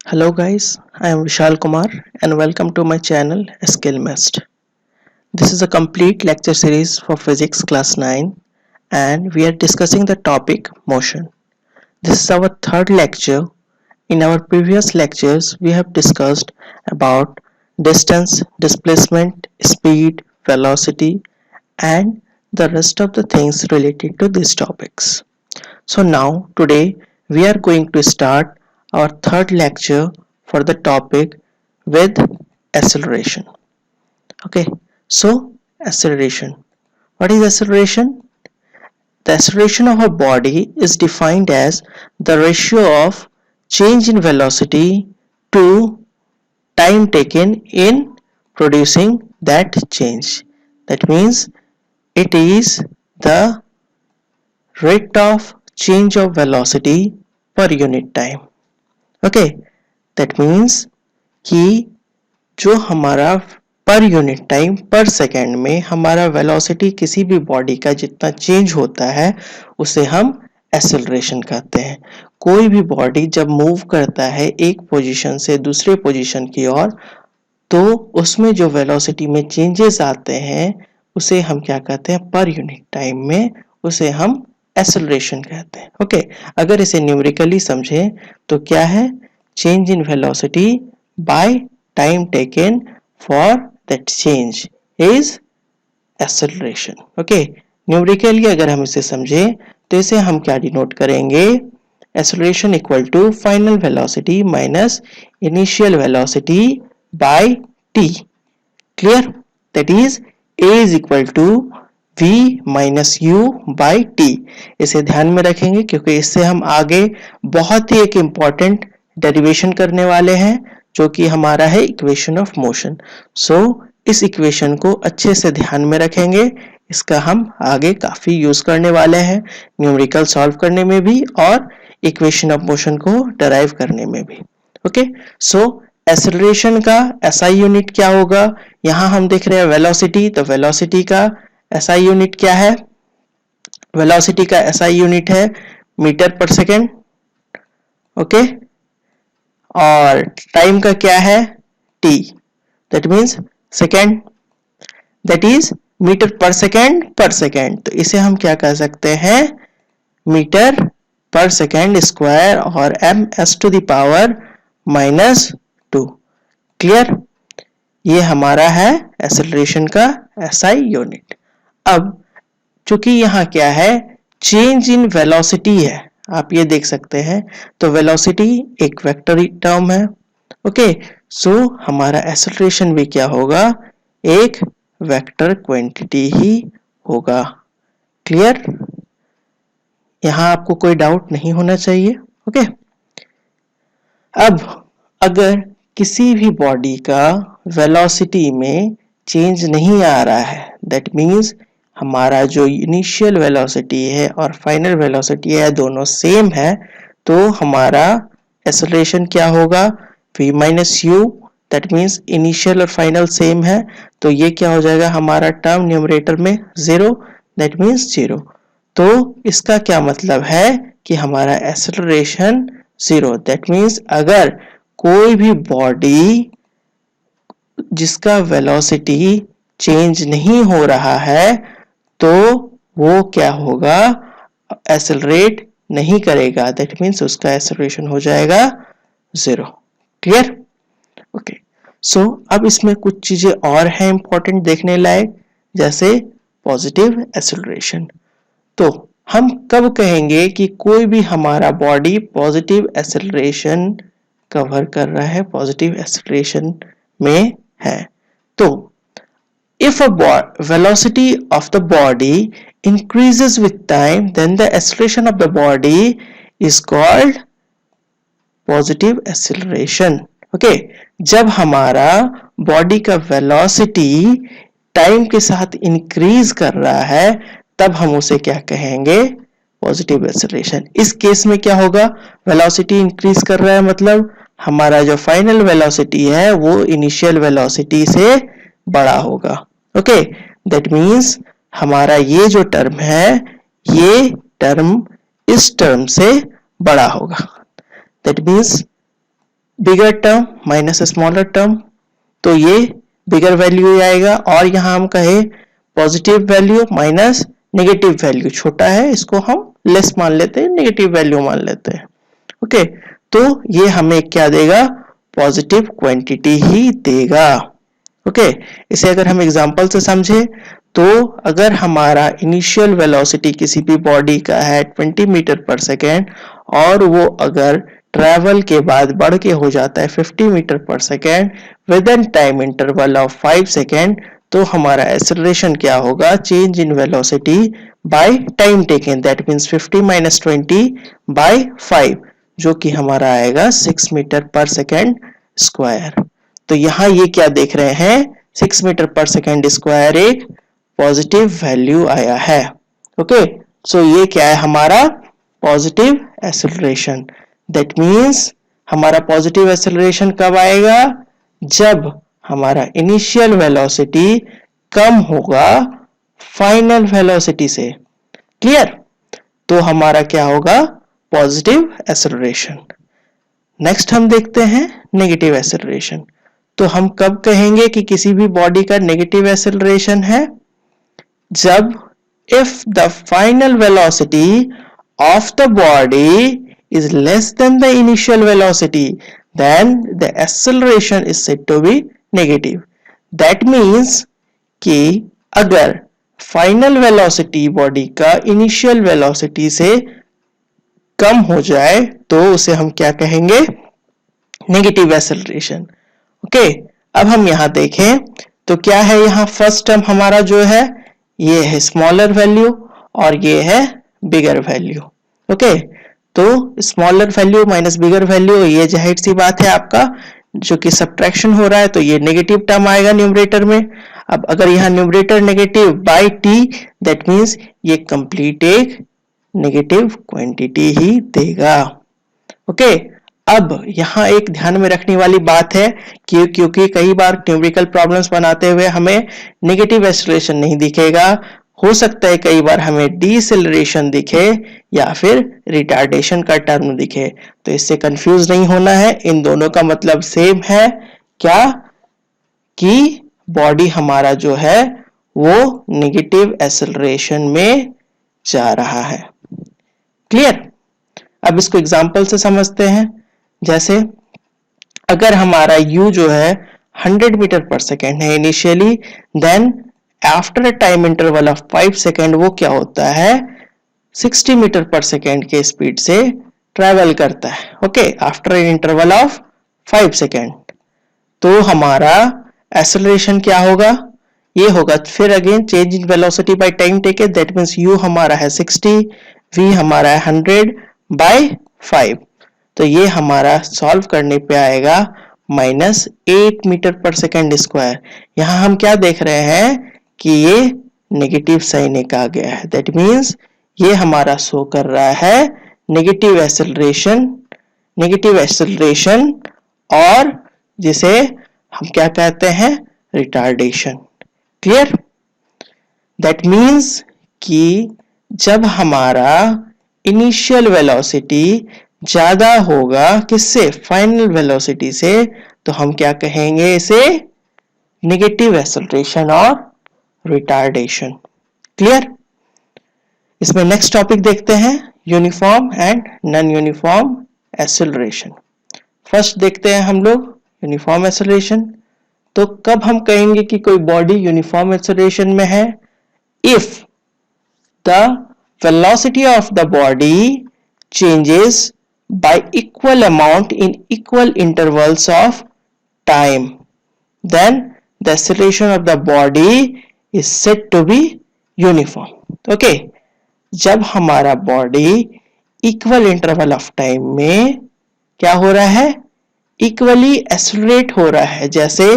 Hello guys, I am Vishal Kumar and welcome to my channel Skillmest. This is a complete lecture series for Physics Class 9 and we are discussing the topic motion. This is our third lecture. In our previous lectures, we have discussed about distance, displacement, speed, velocity and the rest of the things related to these topics. So now today we are going to start our third lecture for the topic with acceleration. Okay, so acceleration. What is acceleration? The acceleration of a body is defined as the ratio of change in velocity to time taken in producing that change. That means it is the rate of change of velocity per unit time. Okay that means कि जो हमारा per unit time पर second में हमारा velocity किसी भी body का जितना चेंज होता है उसे हम एक्सेलरेशन कहते हैं। कोई भी बॉडी जब मूव करता है एक पोजीशन से दूसरे पोजीशन की ओर तो उसमें जो वेलोसिटी में चेंजेस आते हैं उसे हम क्या कहते हैं, पर यूनिट टाइम में उसे हम एक्सेलरेशन कहते हैं। ओके, अगर इसे न्यूमेरिकली समझें तो क्या है, change in velocity by time taken for that change is acceleration. Okay, numerically अगर हम इसे समझें तो इसे हम क्या डिनोट करेंगे, acceleration equal to final velocity minus initial velocity by t. Clear? That is a is equal to v minus u by t. इसे ध्यान में रखेंगे क्योंकि इससे हम आगे बहुत ही एक इम्पॉर्टेंट डेरिवेशन करने वाले हैं जो कि हमारा है इक्वेशन ऑफ मोशन। सो इस इक्वेशन को अच्छे से ध्यान में रखेंगे, इसका हम आगे काफी यूज करने वाले हैं न्यूमेरिकल सॉल्व करने में भी और इक्वेशन ऑफ मोशन को डराइव करने में भी। ओके, सो एक्सेलरेशन का एसआई यूनिट क्या होगा, यहां हम देख रहे हैं वेलोसिटी, तो वेलोसिटी का एसआई यूनिट क्या है, वेलोसिटी का एसआई यूनिट है मीटर पर सेकेंड। ओके, और टाइम का क्या है, T, that means second, that is metre per second. तो इसे हम क्या कह सकते हैं, मीटर पर सेकेंड स्क्वायर और M S to the power minus 2। Clear, ये हमारा है एक्सेलरेशन का एसआई यूनिट। अब चूंकि यहाँ क्या है, चेंज इन वेलोसिटी है, आप ये देख सकते हैं, तो वेलोसिटी एक वेक्टर टर्म है। ओके, सो हमारा एक्सेलरेशन भी क्या होगा, एक वेक्टर क्वांटिटी ही होगा। क्लियर, यहाँ आपको कोई डाउट नहीं होना चाहिए। ओके, अब अगर किसी भी बॉडी का वेलोसिटी में चेंज नहीं आ रहा है, दैट मीन्स हमारा जो इनिशियल वेलोसिटी है और फाइनल वेलोसिटी है दोनों सेम है, तो हमारा एक्सेलरेशन क्या होगा, v minus you, that means initial और फाइनल सेम है, तो ये क्या हो जाएगा, हमारा टर्म न्यूमरेटर में 0, दैट मीन्स 0। तो इसका क्या मतलब है कि हमारा एक्सेलरेशन 0, दैट मीन्स अगर कोई भी बॉडी जिसका वेलोसिटी चेंज नहीं हो रहा है तो वो क्या होगा, एक्सेलरेट नहीं करेगा, दैट मीन्स उसका एक्सेलरेशन हो जाएगा 0। क्लियर, ओके, सो अब इसमें कुछ चीजें और हैं इंपॉर्टेंट देखने लायक, जैसे पॉजिटिव एक्सेलरेशन। तो हम कब कहेंगे कि कोई भी हमारा बॉडी पॉजिटिव एक्सेलरेशन कवर कर रहा है, पॉजिटिव एक्सेलरेशन में है, तो if a velocity of the body increases with time then the acceleration of the body is called positive acceleration। Okay, जब हमारा बॉडी का वेलोसिटी टाइम के साथ इंक्रीज कर रहा है तब हम उसे क्या कहेंगे, पॉजिटिव एक्सेलरेशन। इस केस में क्या होगा, वेलोसिटी इंक्रीज कर रहा है मतलब हमारा जो फाइनल वेलोसिटी है वो इनिशियल वेलोसिटी से बड़ा होगा। ओके, दैट मीन्स हमारा ये जो टर्म है ये टर्म इस टर्म से बड़ा होगा, that means bigger term minus smaller term, तो ये बिगर वैल्यू आएगा, और यहाँ हम कहे positive value minus negative value, छोटा है इसको हम लेस मान लेते हैं, नेगेटिव वैल्यू मान लेते हैं। ओके, तो ये हमें क्या देगा, पॉजिटिव क्वांटिटी ही देगा। ओके, इसे अगर हम एग्जांपल से समझे तो अगर हमारा इनिशियल वेलोसिटी किसी भी बॉडी का है 20 मीटर पर सेकेंड और वो अगर ट्रैवल के बाद बढ़ के हो जाता है 50 metre per second within time interval of 5 second, तो हमारा एक्सेलरेशन क्या होगा, change in velocity by time taken, that means 50 minus 20 by 5, जो कि हमारा आएगा 6 मीटर पर सेकेंड स्क्वायर। तो यहाँ ये क्या देख रहे हैं, 6 मीटर पर सेकेंड स्क्वायर एक पॉजिटिव वैल्यू आया है। ओके, सो ये क्या है हमारा पॉजिटिव एक्सेलरेशन। दैट मीन्स हमारा पॉजिटिव एक्सेलरेशन कब आएगा, जब हमारा इनिशियल वेलोसिटी कम होगा फाइनल वेलोसिटी से। क्लियर, तो हमारा क्या होगा, पॉजिटिव एक्सेलरेशन। नेक्स्ट हम देखते हैं नेगेटिव एक्सेलरेशन। तो हम कब कहेंगे कि किसी भी बॉडी का नेगेटिव एक्सेलरेशन है, जब if the final velocity of the body is less than the initial velocity, then the acceleration is said to be negative. That means कि अगर फाइनल वेलोसिटी बॉडी का इनिशियल वेलोसिटी से कम हो जाए तो उसे हम क्या कहेंगे, नेगेटिव एक्सेलरेशन। ओके, अब हम यहां देखें तो क्या है, यहां फर्स्ट टर्म हमारा जो है ये है स्मॉलर वैल्यू और ये है बिगर वैल्यू। ओके, तो स्मॉलर वैल्यू माइनस बिगर वैल्यू, ये जाहिर सी बात है आपका जो कि सब्ट्रैक्शन हो रहा है, तो ये नेगेटिव टर्म आएगा न्यूमरेटर में। अब अगर यहाँ numerator negative by T, that means ये कंप्लीट एक नेगेटिव क्वांटिटी ही देगा। ओके, अब यहाँ एक ध्यान में रखने वाली बात है कि क्योंकि कई बार न्यूमेरिकल प्रॉब्लम्स बनाते हुए हमें नेगेटिव एक्सेलरेशन नहीं दिखेगा, हो सकता है कई बार हमें डीसेलरेशन दिखे या फिर रिटार्डेशन का टर्म दिखे, तो इससे कंफ्यूज नहीं होना है, इन दोनों का मतलब सेम है, क्या कि बॉडी हमारा जो है वो नेगेटिव एक्सेलरेशन में जा रहा है। क्लियर, अब इसको एग्जांपल से समझते हैं। जैसे अगर हमारा u जो है 100 मीटर पर सेकेंड है initially, then after a time interval of 5 second वो क्या होता है, 60 मीटर पर सेकेंड के स्पीड से ट्रेवल करता है। Okay, after an interval of 5 second, तो हमारा एक्सेलरेशन क्या होगा, ये होगा फिर again change in velocity by time taken, that means u हमारा है 60, v हमारा है 100 बाय 5, तो ये हमारा सॉल्व करने पे आएगा -8 मीटर पर सेकेंड स्क्वायर। यहाँ हम क्या देख रहे हैं कि ये नेगेटिव साइन एक आ गया है, दैट मींस ये हमारा शो कर रहा है नेगेटिव एक्सेलरेशन और जिसे हम क्या कहते हैं, रिटार्डेशन। क्लियर, दैट मींस कि जब हमारा इनिशियल वेलोसिटी ज्यादा होगा किससे, फाइनल वेलोसिटी से, तो हम क्या कहेंगे इसे, नेगेटिव एक्सेलरेशन और रिटार्डेशन। क्लियर, इसमें नेक्स्ट टॉपिक देखते हैं uniform and non uniform acceleration. First देखते हैं हम लोग यूनिफॉर्म एक्सेलरेशन। तो कब हम कहेंगे कि कोई बॉडी यूनिफॉर्म एक्सेलरेशन में है, if the velocity of the body changes by equal amount in equal intervals of time, then the acceleration of the body is said to be uniform. Okay, जब हमारा body equal interval of time में क्या हो रहा है, equally accelerate हो रहा है, जैसे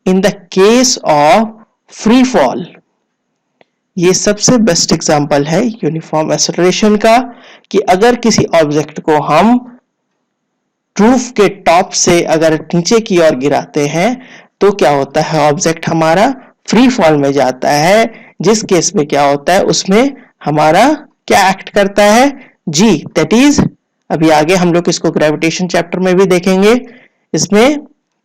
in the case of free fall, ये सबसे बेस्ट एग्जांपल है यूनिफॉर्म एक्सेलरेशन का, कि अगर किसी ऑब्जेक्ट को हम रूफ के टॉप से अगर नीचे की ओर गिराते हैं तो क्या होता है, ऑब्जेक्ट हमारा फ्री फॉल में जाता है, जिस केस में क्या होता है उसमें हमारा क्या एक्ट करता है, जी, दैट इज, अभी आगे हम लोग इसको ग्रेविटेशन चैप्टर में भी देखेंगे, इसमें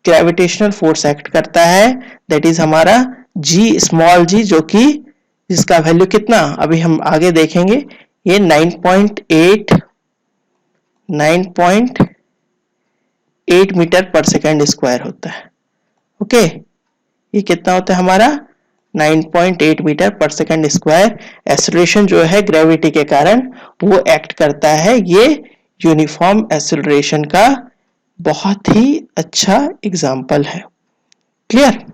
ग्रेविटेशनल फोर्स एक्ट करता है, दैट इज हमारा जी, स्मॉल जी, जो कि जिसका वैल्यू कितना अभी हम आगे देखेंगे, ये 9.8 मीटर पर सेकेंड स्क्वायर होता है। ओके, ये कितना होता है हमारा 9.8 metre per second square. Acceleration जो है ग्रेविटी के कारण वो एक्ट करता है। ये यूनिफॉर्म एक्सेलरेशन का बहुत ही अच्छा एग्जाम्पल है। क्लियर?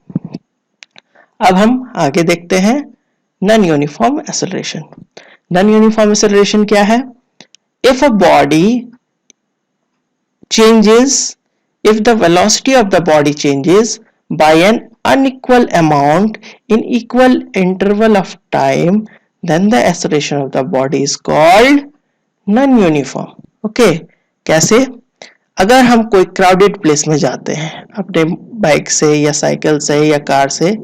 अब हम आगे देखते हैं non uniform acceleration. Non uniform acceleration क्या है? If a body changes, if the velocity of the body changes by an unequal amount in equal interval of time, then the acceleration of the body is called non-uniform. Okay, कैसे? अगर हम कोई crowded place में जाते हैं अपने bike से या साइकिल से या कार से,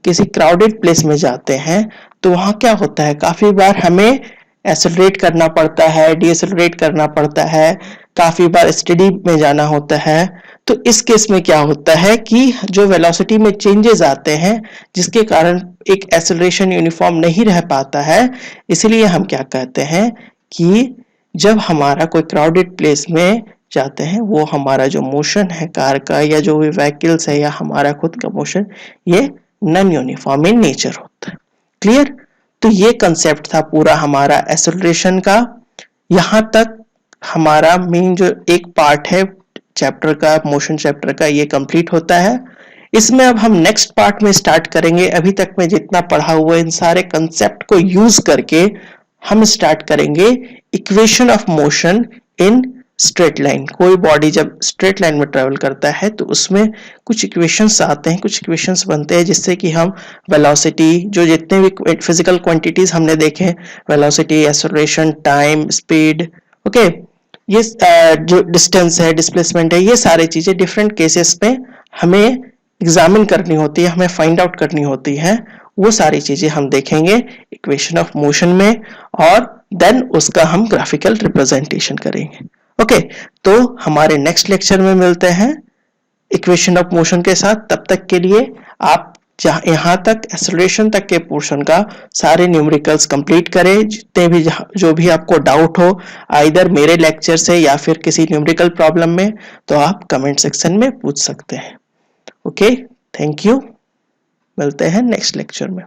किसी क्राउडेड प्लेस में जाते हैं, तो वहां क्या होता है, काफी बार हमें एक्सेलरेट करना पड़ता है, डीएक्सेलरेट करना पड़ता है, काफी बार स्टेडी में जाना होता है। तो इस केस में क्या होता है कि जो वेलोसिटी में चेंजेस आते हैं, जिसके कारण एक एक्सेलरेशन यूनिफॉर्म नहीं रह पाता है, इसलिए हम क्या कहते हैं कि जब हमारा कोई क्राउडेड प्लेस में जाते हैं, वो हमारा जो मोशन है कार का या जो भी व्हीकल्स है या हमारा खुद का मोशन, ये नॉन यूनिफॉर्म इन नेचर होता है। क्लियर? तो ये कंसेप्ट था पूरा हमारा एक्सेलरेशन का। यहां तक हमारा मेन जो एक पार्ट है चैप्टर का, मोशन चैप्टर का, ये कंप्लीट होता है। इसमें अब हम नेक्स्ट पार्ट में स्टार्ट करेंगे। अभी तक मैं जितना पढ़ा हुआ इन सारे कंसेप्ट को यूज करके हम स्टार्ट करेंगे equation of motion in straight line. कोई बॉडी जब स्ट्रेट लाइन में ट्रेवल करता है तो उसमें कुछ इक्वेशंस आते हैं, कुछ इक्वेशंस बनते हैं जिससे कि हम वेलोसिटी, जो जितने भी फिजिकल क्वांटिटीज हमने देखे, velocity, acceleration, time, speed, okay, ये जो डिस्टेंस है, डिस्प्लेसमेंट है, ये सारी चीजें डिफरेंट केसेस में हमें एग्जामिन करनी होती है, हमें फाइंड आउट करनी होती है। वो सारी चीजें हम देखेंगे इक्वेशन ऑफ मोशन में, और देन उसका हम ग्राफिकल रिप्रेजेंटेशन करेंगे। ओके, तो हमारे नेक्स्ट लेक्चर में मिलते हैं इक्वेशन ऑफ मोशन के साथ। तब तक के लिए आप यहाँ तक एक्सेलरेशन तक के पोर्शन का सारे न्यूमेरिकल्स कंप्लीट करें। जितने भी जो भी आपको डाउट हो, आइदर मेरे लेक्चर से या फिर किसी न्यूमेरिकल प्रॉब्लम में, तो आप कमेंट सेक्शन में पूछ सकते हैं। ओके, थैंक यू, मिलते हैं नेक्स्ट लेक्चर में।